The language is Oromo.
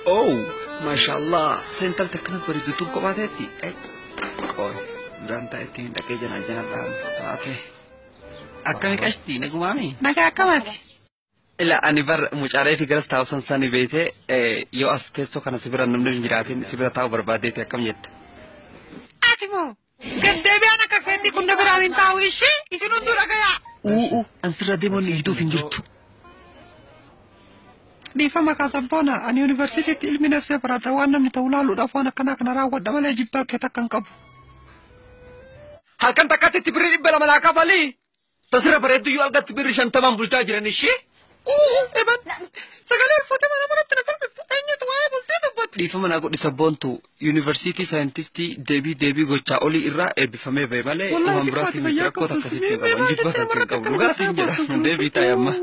Oh, mashallah. Sental teknik beridutung kok mateti. Koi. Beranta itu ndak kayak jalan-jalan tam. Oke. Akkami qashti nagumami. Nagaa akkamati? Ila ani bar mucaalee fi garas taa'u sansani beete yoo as teessoo kana sibira namni hin jiraatin sibira taa'u barbaadeeti akkam jetta. Ati moo gaddeebi'aan akka keetti kun na biraan hin taa'u ishee isin hunduu dhagayaa. An sirra deemoonni hiduuf hin jirtu. Dhiifama kaasabboona ani yuunivarsiitiitti ilmi nafsee barata waan namni ta'u laaluudhaaf waan akkanaa kana raawwadha malee jibbaa kee takka hin qabu. Halkan takkaatti itti birri 200 malaa kafalii. Tasirra bareeddu yoo argatti birri 50 bultaa jiran ishee. Sagalee uffata mana manatti na salphiftu eenyutu waa'ee bultee dubbatu. Dhiifama naa godhi sabboontu yuunivarsiitii saayintistii deebii gochaa olii irraa eebbifamee bahe malee waan biraatti miti rakkoota akkasitti hin qaban jibbaa kan hin qabu dhugaas hin jedha deebii taa'e amma.